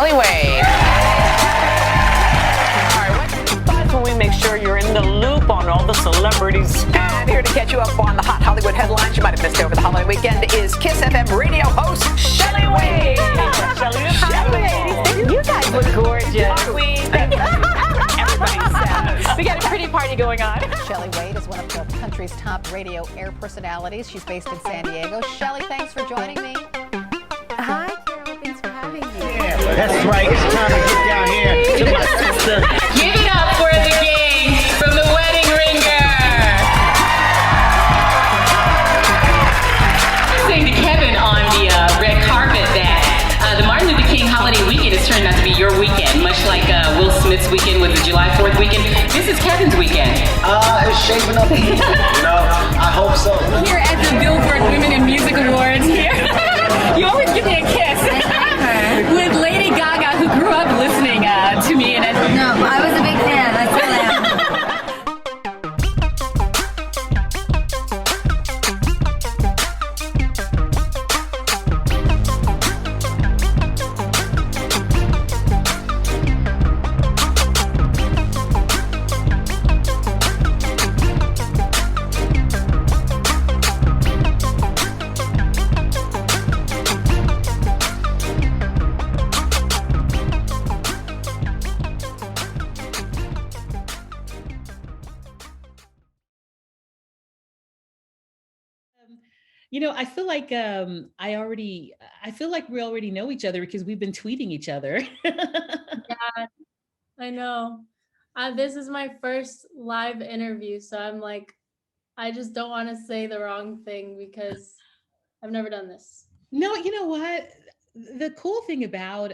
Shelley Wade. All right, what's when we make sure you're in the loop on all the celebrities? And here to catch you up on the hot Hollywood headlines you might have missed over the holiday weekend is Kiss FM radio host Shelley Wade. Shelley, you guys look gorgeous. are we? Everybody says. We got a pretty party going on. Shelley Wade is one of the country's top radio air personalities. She's based in San Diego. Shelley, thanks for joining me. Hi, Carol. Thanks for having me. That's right. It's time to get down here to my sister. Give it up for the king from the wedding ringer. Saying to Kevin on the red carpet that the Martin Luther King holiday weekend has turned out to be your weekend, much like Will Smith's weekend was the July 4th weekend. This is Kevin's weekend. It's shaping up. I hope so. Here at the Billboard Women in Music Awards here. You always give me a kiss. With Lady Gaga, who grew up listening to me. And No, I was a big fan. I still am. I feel like I feel like we already know each other because we've been tweeting each other. Yeah, I know. This is my first live interview, so I'm like, I just don't want to say the wrong thing because I've never done this. No, you know what? The cool thing about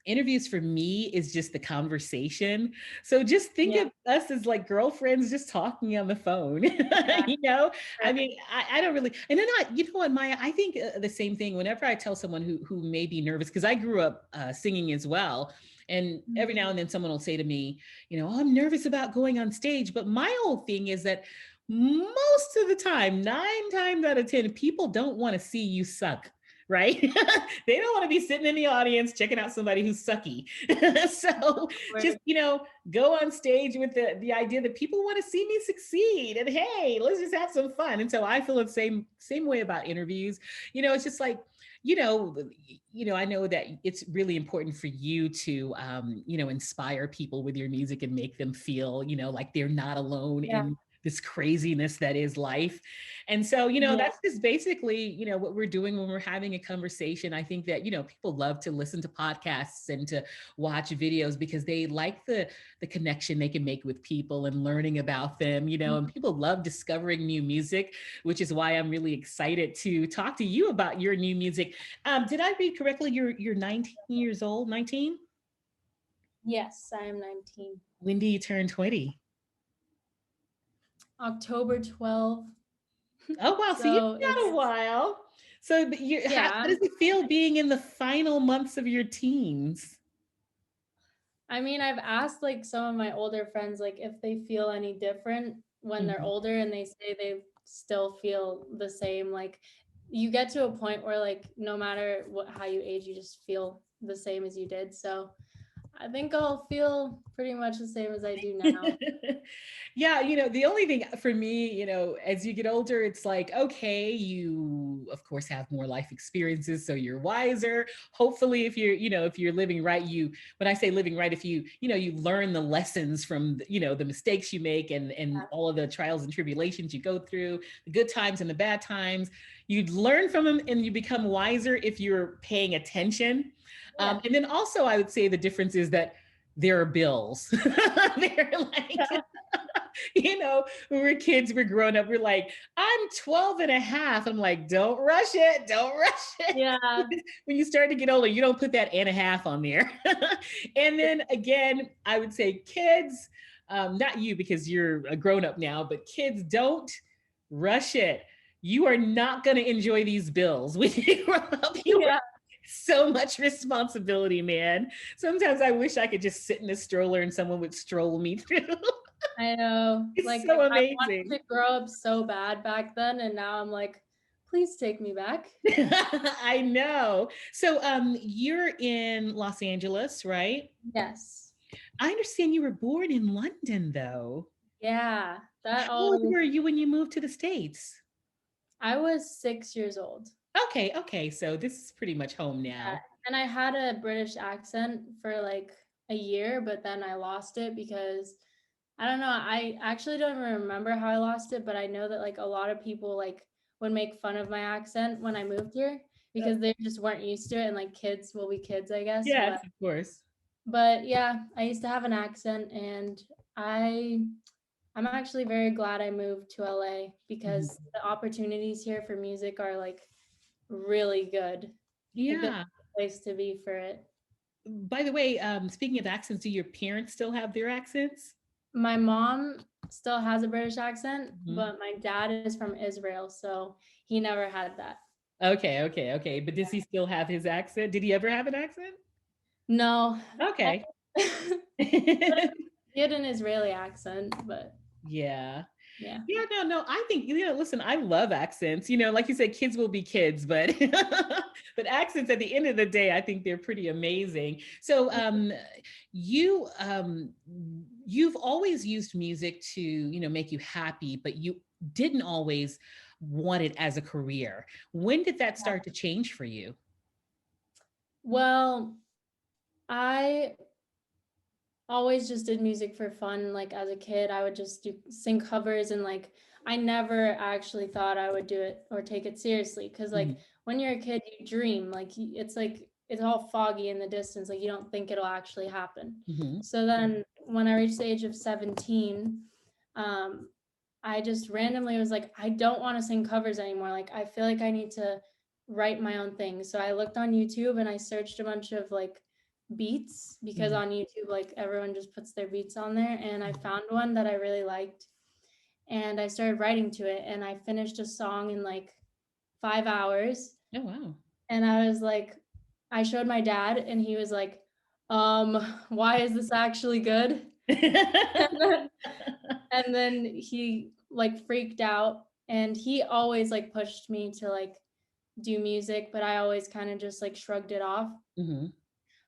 interviews for me is just the conversation. So just think of us as like girlfriends just talking on the phone. I mean, I don't really, and then you know what, Maya, I think the same thing whenever I tell someone who may be nervous, because I grew up singing as well. And every now and then someone will say to me, oh, I'm nervous about going on stage. But my whole thing is that most of the time, 9 times out of 10, people don't want to see you suck. Right? They don't want to be sitting in the audience checking out somebody who's sucky. So just, go on stage with the idea that people want to see me succeed and hey, let's just have some fun. And so I feel the same way about interviews. It's just like, I know that it's really important for you to, inspire people with your music and make them feel, like they're not alone in this craziness that is life. And so, that's just basically, what we're doing when we're having a conversation. I think that, people love to listen to podcasts and to watch videos because they like the connection they can make with people and learning about them, and people love discovering new music, which is why I'm really excited to talk to you about your new music. Did I read correctly? You're 19 years old, 19? Yes, I am 19. When do you turn 20? October 12th. Oh, wow. So you've got a while. So how does it feel being in the final months of your teens? I mean, I've asked like some of my older friends, like if they feel any different when they're older, and they say they still feel the same. Like you get to a point where like, no matter how you age, you just feel the same as you did. So I think I'll feel pretty much the same as I do now. Yeah, the only thing for me, as you get older, it's like, okay, you of course have more life experiences, so you're wiser. Hopefully, if you're living right, when I say living right, if you learn the lessons from, the mistakes you make and all of the trials and tribulations you go through, the good times and the bad times, you learn from them and you become wiser if you're paying attention. And then also I would say the difference is that there are bills. They're like, when we're kids, we're growing up, we're like, I'm 12 and a half. I'm like, don't rush it. Yeah. When you start to get older, you don't put that and a half on there. And then again, I would say kids, not you because you're a grown up now, but kids, don't rush it. You are not going to enjoy these bills when you grow up. So much responsibility, man. Sometimes I wish I could just sit in a stroller and someone would stroll me through. I know. It's so amazing. I wanted to grow up so bad back then, and now I'm like, please take me back. I know. So you're in Los Angeles, right? Yes. I understand you were born in London, though. Yeah. That How old all were you when you moved to the States? I was 6 years old. Okay, okay. So this is pretty much home Yeah. now. And I had a British accent for like a year, but then I lost it because I don't know. I actually don't even remember how I lost it, but I know that like a lot of people like would make fun of my accent when I moved here because they just weren't used to it, and like kids will be kids, I guess. Yes, of course. But yeah, I used to have an accent, and I I'm actually very glad I moved to LA because the opportunities here for music are like really good. Like the Yeah. place to be for it. By the way, speaking of accents, do your parents still have their accents? My mom still has a British accent, Mhm. but my dad is from Israel, so he never had that. Okay, okay, okay. But does he still have his accent? Did he ever have an accent? No, I, Okay. he had an Israeli accent, but Yeah. yeah. Yeah, no, no. I think, listen, I love accents. Like you said, kids will be kids, but but accents at the end of the day, I think they're pretty amazing. So you you've always used music to, make you happy, but you didn't always want it as a career. When did that start to change for you? Well, I always just did music for fun. Like as a kid, I would just sing covers, and like I never actually thought I would do it or take it seriously because like when you're a kid, you dream. Like it's all foggy in the distance. Like you don't think it'll actually happen. Mhm. So then when I reached the age of 17, um, I just randomly was like, I don't want to sing covers anymore. Like I feel like I need to write my own thing. So I looked on YouTube and I searched a bunch of like beats because on YouTube, like everyone just puts their beats on there. And I found one that I really liked, and I started writing to it, and I finished a song in like 5 hours. Oh, wow. And I was like, I showed my dad, and he was like, why is this actually good? And then he like freaked out, and he always like pushed me to like do music, but I always kind of just like shrugged it off. Mhm.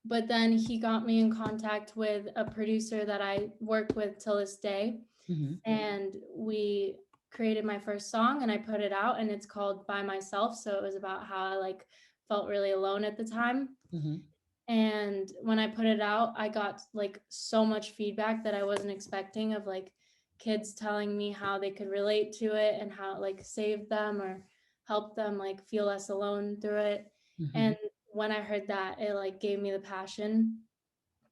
But then he got me in contact with a producer that I work with till this day, Mhm. and we created my first song, and I put it out, and it's called By Myself. So it was about how I like felt really alone at the time. Mhm. And when I put it out, I got like so much feedback that I wasn't expecting, of like kids telling me how they could relate to it and how it like saved them or helped them like feel less alone through it. Mhm. And when I heard that, it like gave me the passion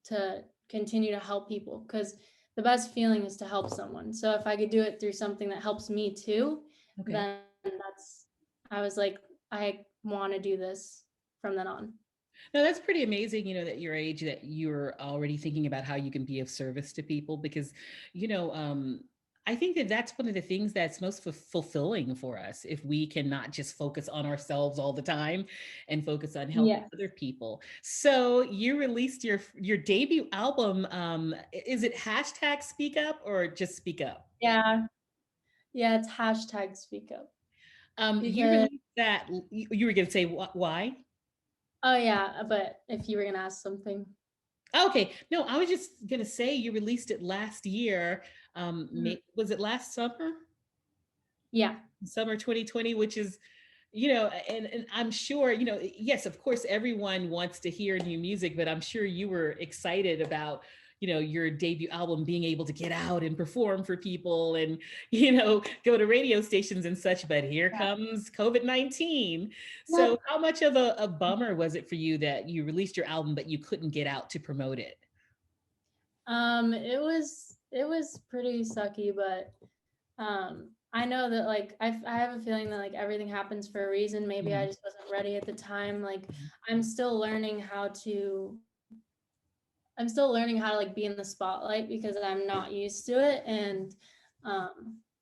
to continue to help people, because the best feeling is to help someone. So if I could do it through something that helps me too, Okay. then I was like, I want to do this from then on. No, that's pretty amazing, at your age that you're already thinking about how you can be of service to people because, you know, um, I think that that's one of the things that's most fulfilling for us if we can not just focus on ourselves all the time and focus on helping Yeah. other people. So you released your debut album. Is it hashtag Speak Up or just Speak Up? Yeah. Yeah. It's hashtag speak up. You Because, released that. You were going to say why? oh, yeah. But if you were going to ask something. Okay, no, I was just gonna say you released it last year. Was it last summer? Yeah. Summer 2020, which is, and I'm sure, yes, of course, everyone wants to hear new music, but I'm sure you were excited about, your debut album being able to get out and perform for people and, go to radio stations and such. But here comes COVID-19. So how much of a bummer was it for you that you released your album, but you couldn't get out to promote it? It was pretty sucky, but I know that like I have a feeling that like everything happens for a reason. Maybe I just wasn't ready at the time. Like I'm still learning how to like be in the spotlight because I'm not used to it, and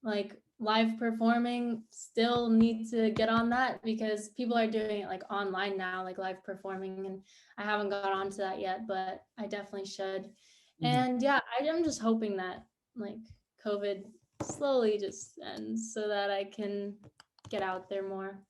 like live performing still need to get on that because people are doing it like online now, like live performing, and I haven't got onto that yet, but I definitely should. And yeah, I'm just hoping that like COVID slowly just ends so that I can get out there more.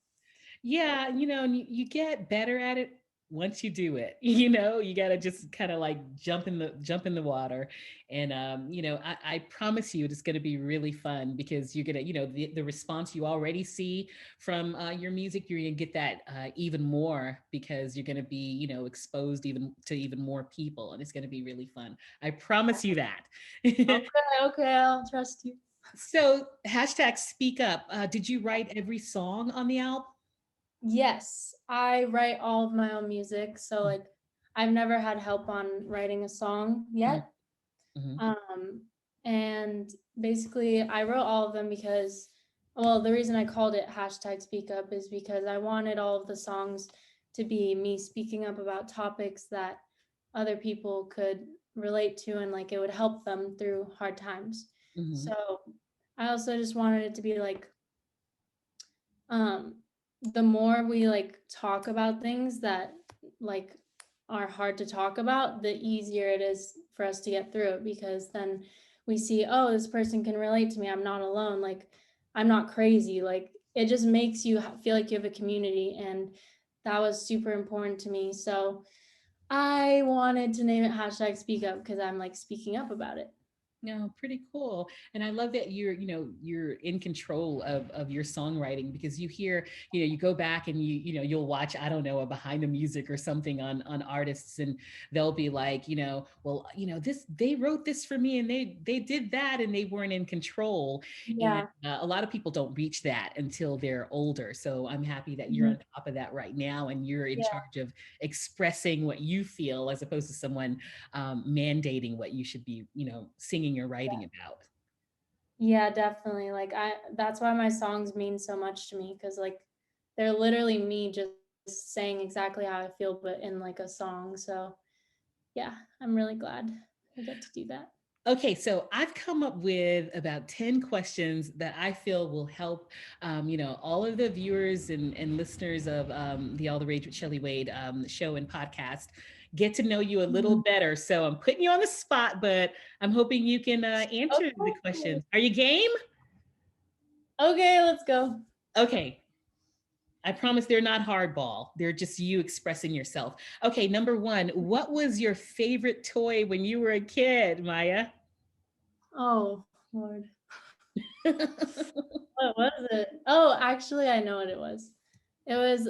Yeah, and you get better at it once you do it. You got to just kind of like jump in the water. And I promise you it's going to be really fun because you're going to, the response you already see from your music, you're going to get that even more because you're going to be, exposed even to even more people, and it's going to be really fun. I promise you that. Okay, okay, I'll trust you. So, hashtag speak up. Did you write every song on the album? Yes, I write all of my own music, so like I've never had help on writing a song yet. Mhm. Um, and basically, I wrote all of them because, well, the reason I called it hashtag speak up is because I wanted all of the songs to be me speaking up about topics that other people could relate to and like it would help them through hard times. Mhm. So I also just wanted it to be like, um, the more we like talk about things that like are hard to talk about, the easier it is for us to get through it because then we see, oh, this person can relate to me. I'm not alone. Like, I'm not crazy. Like, it just makes you feel like you have a community. And that was super important to me. So I wanted to name it hashtag speak up because I'm like speaking up about it. No, pretty cool. And I love that you're in control of your songwriting because you hear, you go back and you'll watch, I don't know, a behind the music or something on artists, and they'll be like, well, this, they wrote this for me and they did that and they weren't in control. And Yeah. a lot of people don't reach that until they're older. So I'm happy that you're Mhm. on top of that right now and you're in Yeah. charge of expressing what you feel as opposed to someone mandating what you should be, singing or writing about. Yeah, definitely. Like that's why my songs mean so much to me because like they're literally me just saying exactly how I feel, but in like a song. So yeah, I'm really glad I get to do that. Okay, so I've come up with about 10 questions that I feel will help, all of the viewers and listeners of the All the Rage with Shelley Wade show and podcast get to know you a little better. So I'm putting you on the spot, but I'm hoping you can answer the questions. Are you game? Okay, let's go. Okay. I promise they're not hardball. They're just you expressing yourself. Okay, number one, what was your favorite toy when you were a kid, Maya? Oh, Lord. What was it? Oh, actually I know what it was. It was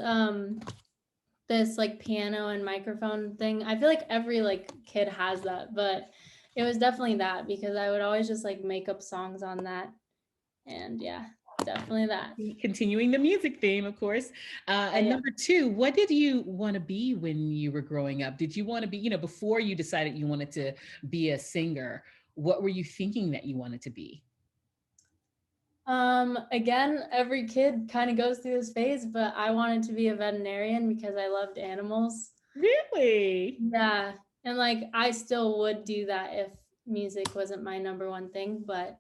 this like piano and microphone thing. I feel like every like kid has that, but it was definitely that because I would always just like make up songs on that. And yeah, definitely that. Continuing the music theme, of course. And Yeah. number two, what did you want to be when you were growing up? Did you want to be, before you decided you wanted to be a singer, what were you thinking that you wanted to be? Again, every kid kind of goes through this phase, but I wanted to be a veterinarian because I loved animals. Really? Yeah. And like I still would do that if music wasn't my number one thing, but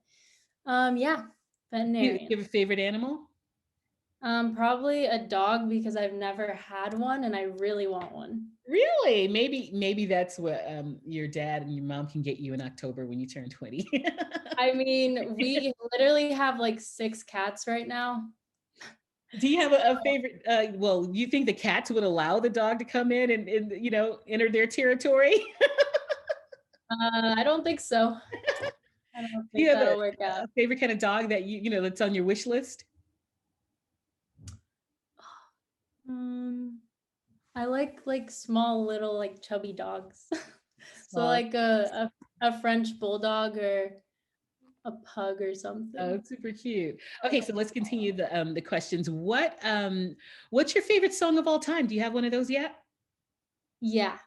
yeah, You veterinarian. have a favorite animal? Probably a dog because I've never had one and I really want one. Really? Maybe that's what your dad and your mom can get you in October when you turn 20. I mean, we literally have like 6 cats right now. Do you have a favorite? Well, you think the cats would allow the dog to come in and enter their territory? I don't think so. I don't Do you think have that'll work out. a favorite kind of dog that that's on your wish list? I like small little like chubby dogs. So Aw. like a French bulldog or a pug or something. Oh, super cute. Okay, so let's continue the questions. What's your favorite song of all time? Do you have one of those yet? Yeah,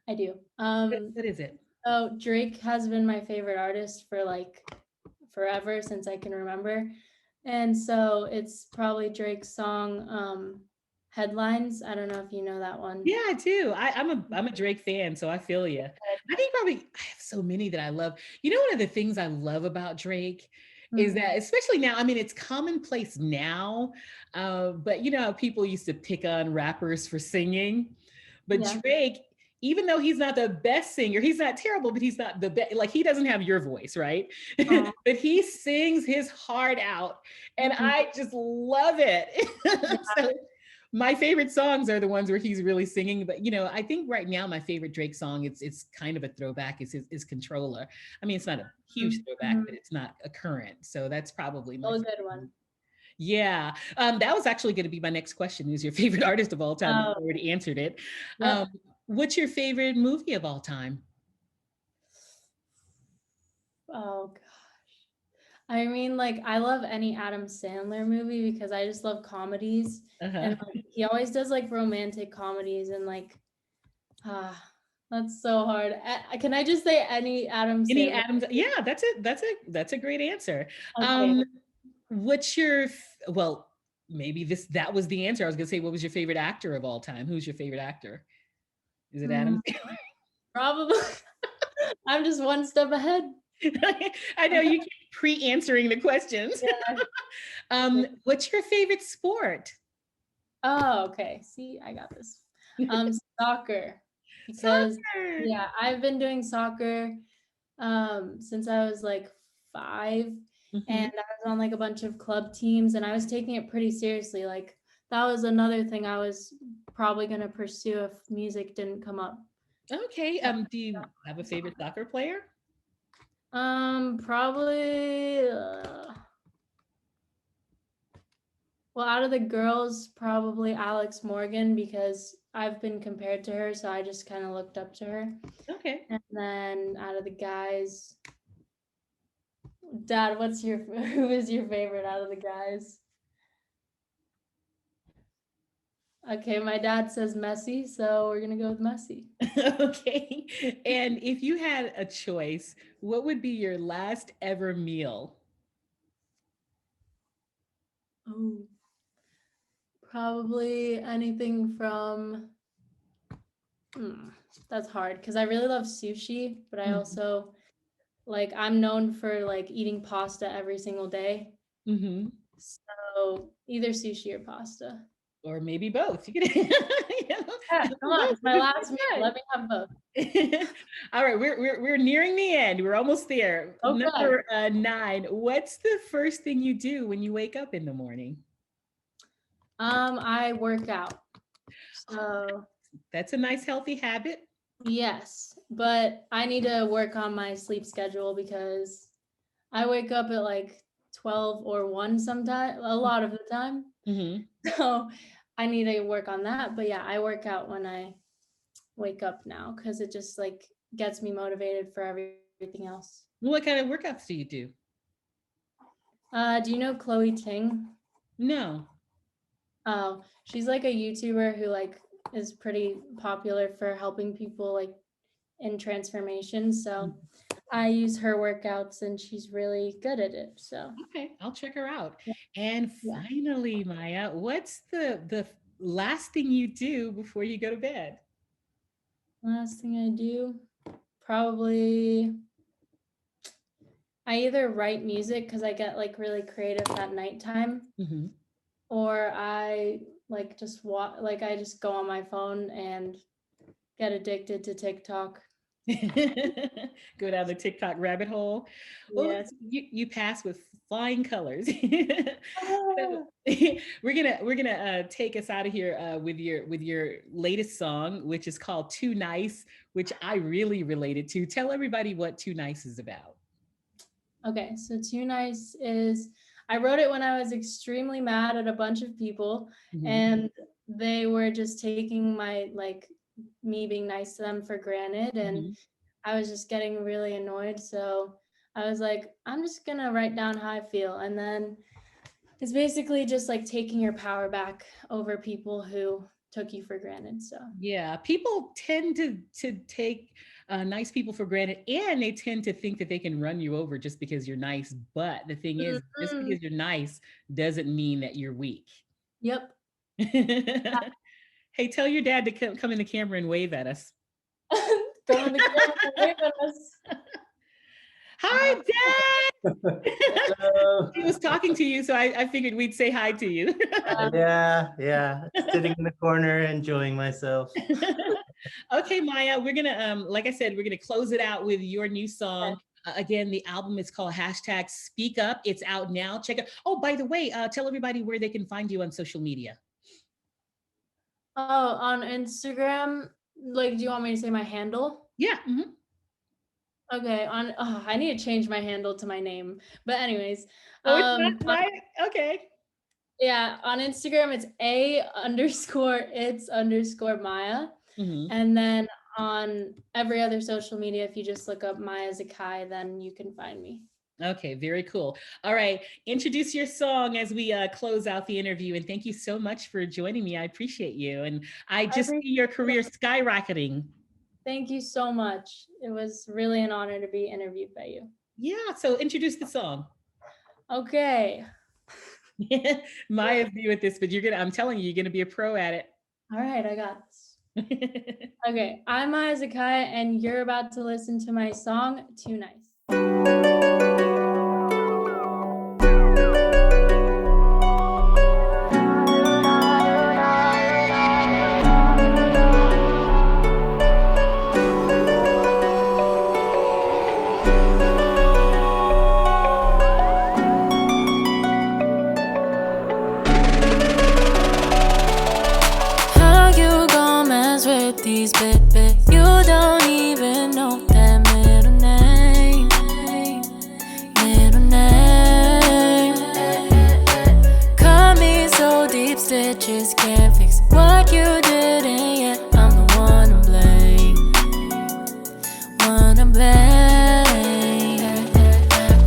I do. What is it? Oh, Drake has been my favorite artist for like forever since I can remember. And so it's probably Drake's song Headlines. I don't know if you know that one. Yeah, I do. I'm a Drake fan, so I feel you. I think probably I have so many that I love. One of the things I love about Drake is that, especially now, I mean, it's commonplace now, but how people used to pick on rappers for singing, but Yeah. Drake, even though he's not the best singer, he's not terrible, but he's not the best. Like, he doesn't have your voice, right? But he sings his heart out, and I just love it. So my favorite songs are the ones where he's really singing. But I think right now my favorite Drake song, it's kind of a throwback, is Controller. I mean, it's not a huge throwback, but it's not a current. So that's probably my good one. Yeah, that was actually going to be my next question. Who's your favorite artist of all time? You already answered it. Yep. What's your favorite movie of all time? Oh gosh. I mean, like, I love any Adam Sandler movie because I just love comedies. And like, he always does like romantic comedies and like, that's so hard. Can I just say any Adam Sandler? Any Adam? Yeah, that's a great answer. Okay. What's your well? Maybe that was the answer. I was gonna say, what was your favorite actor of all time? Who's your favorite actor? Is it Adam Sandler? Probably. I'm just one step ahead. I know you keep pre-answering the questions. Yeah. What's your favorite sport? Oh, okay. See, I got this. Soccer. Because yeah, I've been doing soccer since I was like 5, and I was on like a bunch of club teams, and I was taking it pretty seriously. Like, that was another thing I was probably gonna pursue if music didn't come up. Okay. Do you have a favorite soccer player? Probably. Well, out of the girls, probably Alex Morgan, because I've been compared to her, so I just kind of looked up to her. Okay. And then out of the guys, Dad, who is your favorite out of the guys? Okay, my dad says Messi, so we're gonna go with Messi. Okay. And if you had a choice, what would be your last ever meal? Oh, probably anything from. That's hard because I really love sushi, but I also I'm known for like eating pasta every single day. So either sushi or pasta. Or maybe both. Yeah, come on, it's my last meal. Let me have both. All right, we're nearing the end. We're almost there. Okay. Number 9. What's the first thing you do when you wake up in the morning? I work out. So that's a nice healthy habit. Yes, but I need to work on my sleep schedule because I wake up at like 12 or 1 sometimes, a lot of the time. So I need to work on that. But yeah, I work out when I wake up now because it just like gets me motivated for everything else. What kind of workouts do you do? Do you know Chloe Ting? No. Oh, she's like a YouTuber who like is pretty popular for helping people like in transformation. So I use her workouts and she's really good at it. So okay, I'll check her out. And finally, Maia, what's the last thing you do before you go to bed? Last thing I do, probably I either write music because I get like really creative at nighttime, or I like just I just go on my phone and get addicted to TikTok. Go down the TikTok rabbit hole. Well, Yes. you pass with flying colors. So, we're gonna take us out of here with your latest song, which is called Too Nice, which I really related to. Tell everybody what Too Nice is about. Okay, so Too Nice is, I wrote it when I was extremely mad at a bunch of people, and they were just taking my me being nice to them for granted, and I was just getting really annoyed. So I was like, I'm just gonna write down how I feel, and then it's basically just like taking your power back over people who took you for granted. So yeah, people tend to take nice people for granted, and they tend to think that they can run you over just because you're nice. But the thing is, just because you're nice doesn't mean that you're weak. Yep. Hey, tell your dad to come in the camera and wave at us. Go in the camera and wave at us. Hi, Dad. Hello. He was talking to you, so I figured we'd say hi to you. Yeah, sitting in the corner, enjoying myself. Okay, Maya, we're gonna like I said, we're gonna close it out with your new song. Again, the album is called hashtag Speak Up. It's out now. Check it. Oh, by the way, tell everybody where they can find you on social media. Oh, on Instagram, like, do you want me to say my handle? Yeah. Okay, I need to change my handle to my name. But anyways, Oh, it's not Maya? Okay. yeah, on Instagram it's _Maya. And then on every other social media, if you just look up Maia Zakay, then you can find me. Okay, very cool. All right, introduce your song as we close out the interview. And thank you so much for joining me. I appreciate you. And I just see your career skyrocketing. Thank you so much. It was really an honor to be interviewed by you. Yeah, so introduce the song. Okay. Maya's new at this, but I'm telling you, you're gonna be a pro at it. All right, I got this. Okay, I'm Maia Zakay, and you're about to listen to my song, Too Nice. These baby, you don't even know that middle name. Cut me so deep, stitches can't fix what you did, and yet I'm the one to blame.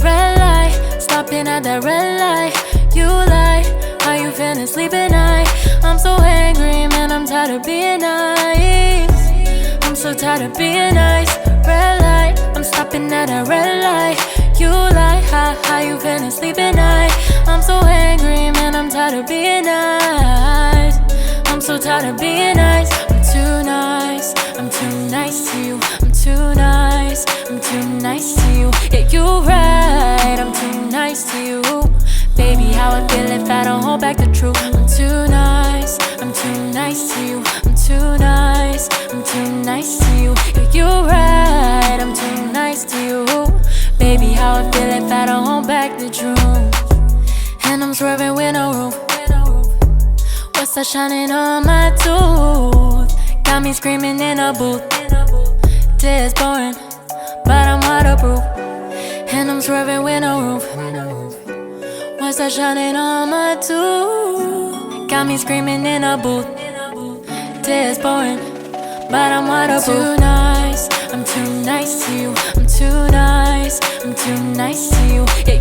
Red light, stopping at that red light. You lie, how you feeling, sleep at night. I'm so angry, man, I'm tired of being nice. I'm so tired of being nice. Red light, I'm stopping at a red light. You lie, how you feeling, sleep at night. I'm so angry, man, I'm tired of being nice. I'm so tired of being nice. I'm too nice, I'm too nice to you. I'm too nice, I'm too nice to you. Yeah, you right, I'm too nice to you. Baby, how I feel if I don't hold back the truth. I'm too nice, I'm too nice to you. I'm too nice, I'm too nice to you. Yeah, you're right, I'm too nice to you. Baby, how I feel if I don't hold back the truth. And I'm swerving with no roof. What's that shining on my tooth? Got me screaming in a booth. Tears pouring, but I'm waterproof. And I'm swerving with no roof. What's that shining on my tooth? Got me screaming in a booth. Tears pouring, but I'm waterproof. I'm too nice, I'm too nice to you. I'm too nice, I'm too nice to you. Yeah,